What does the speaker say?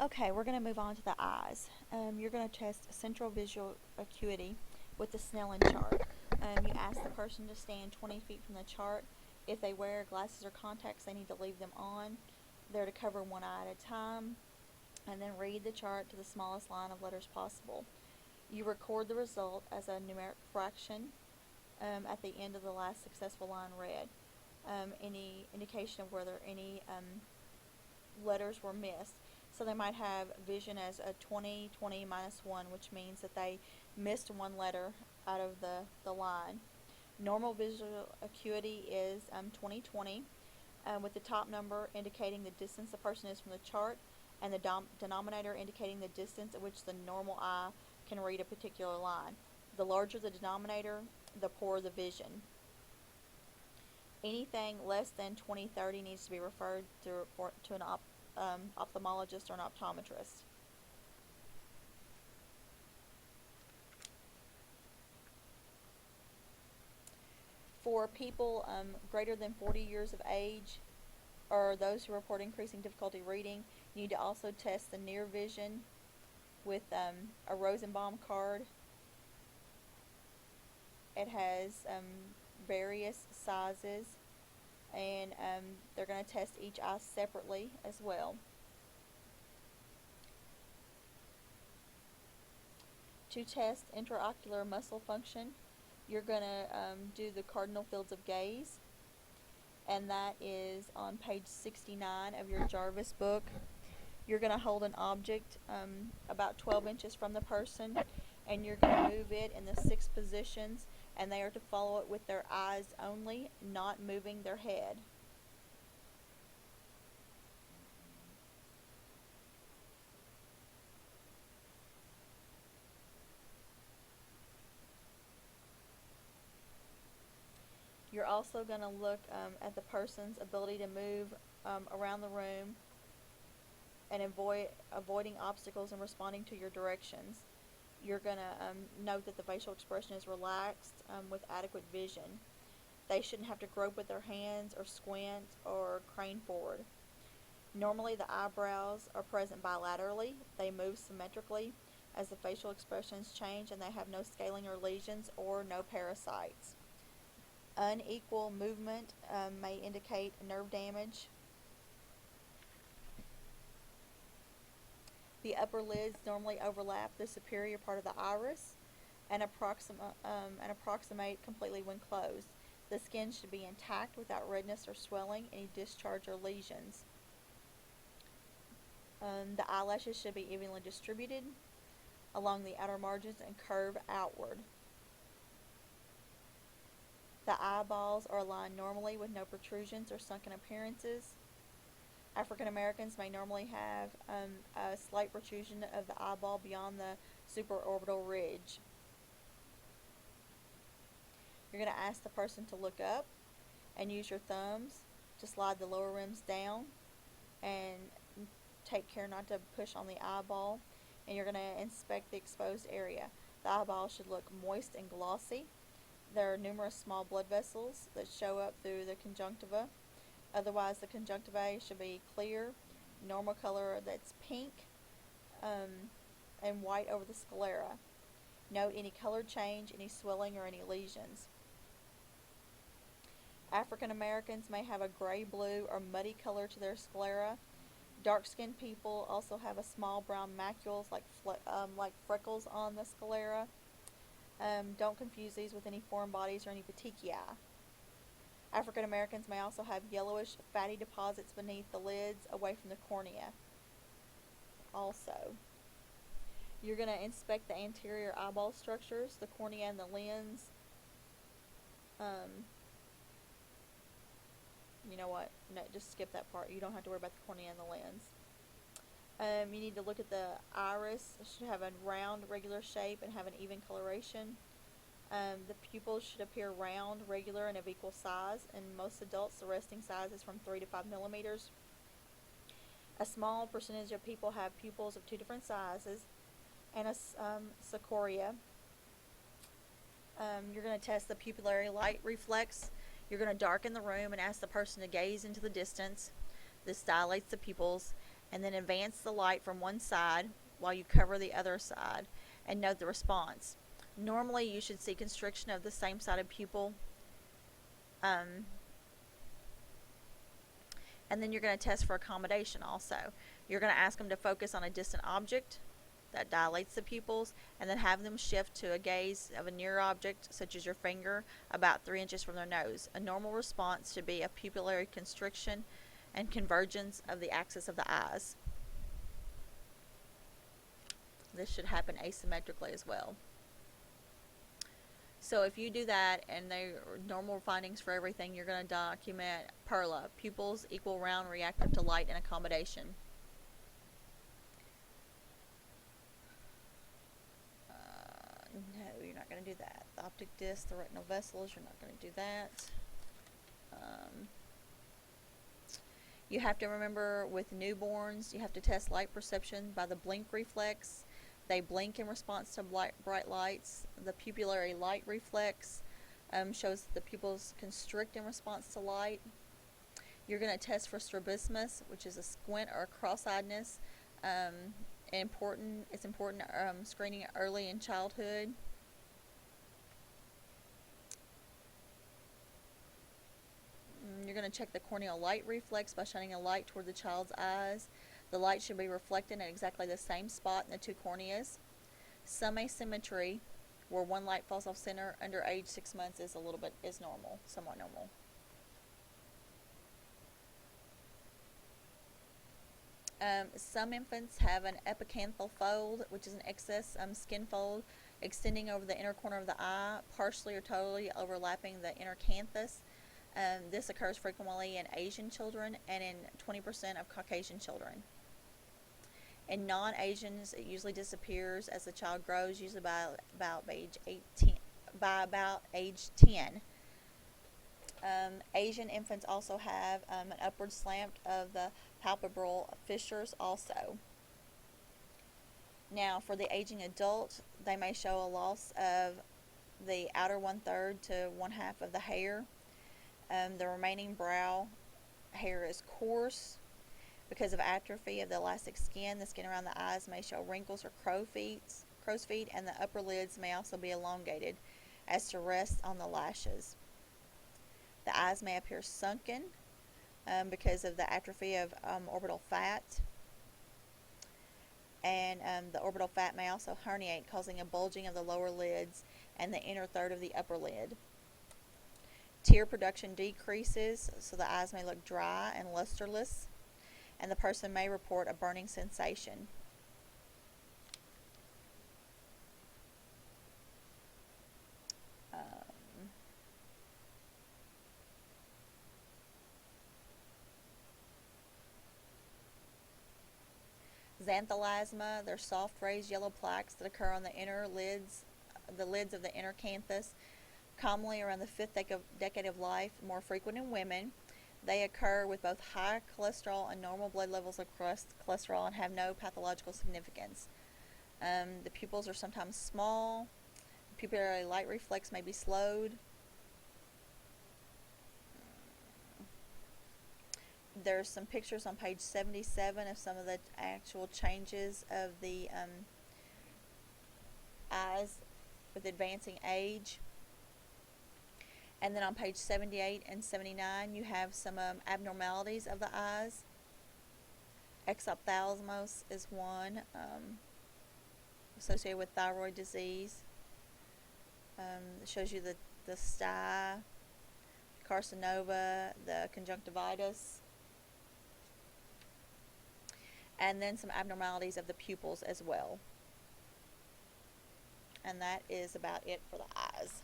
Okay, we're going to move on to the eyes. You're going to test central visual acuity with the Snellen chart. You ask the person to stand 20 feet from the chart. If they wear glasses or contacts, they need to leave them on. They're to cover one eye at a time, and then read the chart to the smallest line of letters possible. You record the result as a numeric fraction at the end of the last successful line read. Any indication of whether any letters were missed. So they might have vision as a 20, 20 minus 1, which means that they missed one letter out of the line. Normal visual acuity is 20/20, with the top number indicating the distance the person is from the chart, and the denominator indicating the distance at which the normal eye can read a particular line. The larger the denominator, the poorer the vision. Anything less than 20/30 needs to be referred to an ophthalmologist or an optometrist. For people greater than 40 years of age or those who report increasing difficulty reading, you need to also test the near vision with a Rosenbaum card. It has various sizes, and they're going to test each eye separately as well. To test intraocular muscle function, you're going to do the cardinal fields of gaze, and that is on page 69 of your Jarvis book. You're going to hold an object about 12 inches from the person, and you're going to move it in the 6 positions, and they are to follow it with their eyes only, not moving their head. You're also going to look at the person's ability to move around the room and avoiding obstacles and responding to your directions. You're going to note that the facial expression is relaxed with adequate vision. They shouldn't have to grope with their hands or squint or crane forward. Normally the eyebrows are present bilaterally. They move symmetrically as the facial expressions change, and they have no scaling or lesions or no parasites. Unequal movement may indicate nerve damage. The upper lids normally overlap the superior part of the iris and approximate completely when closed. The skin should be intact without redness or swelling, any discharge or lesions. The eyelashes should be evenly distributed along the outer margins and curve outward. The eyeballs are aligned normally with no protrusions or sunken appearances. African Americans may normally have a slight protrusion of the eyeball beyond the supraorbital ridge. You're going to ask the person to look up and use your thumbs to slide the lower rims down, and take care not to push on the eyeball, and you're going to inspect the exposed area. The eyeball should look moist and glossy. There are numerous small blood vessels that show up through the conjunctiva. Otherwise, the conjunctivae should be clear, normal color that's pink, and white over the sclera. Note any color change, any swelling, or any lesions. African Americans may have a gray, blue, or muddy color to their sclera. Dark-skinned people also have a small brown macules like freckles on the sclera. Don't confuse these with any foreign bodies or any petechiae. African Americans may also have yellowish fatty deposits beneath the lids away from the cornea. Also, you're going to inspect the anterior eyeball structures, the cornea and the lens. You know what? No, just skip that part. You don't have to worry about the cornea and the lens. You need to look at the iris. It should have a round, regular shape and have an even coloration. The pupils should appear round, regular, and of equal size. In most adults, the resting size is from 3 to 5 millimeters. A small percentage of people have pupils of 2 different sizes and a sequoia. You're going to test the pupillary light reflex. You're going to darken the room and ask the person to gaze into the distance. This dilates the pupils, and then advance the light from one side while you cover the other side, and note the response. Normally, you should see constriction of the same sided pupil. And then you're going to test for accommodation also. You're going to ask them to focus on a distant object that dilates the pupils, and then have them shift to a gaze of a near object, such as your finger, about 3 inches from their nose. A normal response should be a pupillary constriction and convergence of the axis of the eyes. This should happen asymmetrically as well. So if you do that and they're normal findings for everything, you're going to document PERLA, pupils equal round reactive to light and accommodation. No, you're not going to do that. The optic disc, the retinal vessels, you're not going to do that. You have to remember with newborns, you have to test light perception by the blink reflex. They blink in response to bright lights. The pupillary light reflex shows the pupils constrict in response to light. You're going to test for strabismus, which is a squint or a cross-eyedness. It's important screening early in childhood. You're going to check the corneal light reflex by shining a light toward the child's eyes. The light should be reflected at exactly the same spot in the two corneas. Some asymmetry, where one light falls off center under age 6 months, is normal, somewhat normal. Some infants have an epicanthal fold, which is an excess skin fold extending over the inner corner of the eye, partially or totally overlapping the inner canthus. This occurs frequently in Asian children and in 20% of Caucasian children. In non-Asians, it usually disappears as the child grows, usually by about age 10. Asian infants also have an upward slant of the palpebral fissures also. Now, for the aging adult, they may show a loss of the outer 1/3 to 1/2 of the hair. The remaining brow hair is coarse. Because of atrophy of the elastic skin, the skin around the eyes may show wrinkles or crow's feet, and the upper lids may also be elongated as to rest on the lashes. The eyes may appear sunken because of the atrophy of orbital fat, and the orbital fat may also herniate, causing a bulging of the lower lids and the inner third of the upper lid. Tear production decreases, so the eyes may look dry and lusterless, and the person may report a burning sensation. Xanthelasma, they're soft raised yellow plaques that occur on the lids of the inner canthus, commonly around the 5th decade of life, more frequent in women. They occur with both high cholesterol and normal blood levels of cholesterol and have no pathological significance. The pupils are sometimes small. The pupillary light reflex may be slowed. There's some pictures on page 77 of some of the actual changes of the eyes with advancing age. And then on page 78 and 79, you have some abnormalities of the eyes. Exophthalmos is one, associated with thyroid disease. It shows you the sty, carcinoma, the conjunctivitis, and then some abnormalities of the pupils as well. And that is about it for the eyes.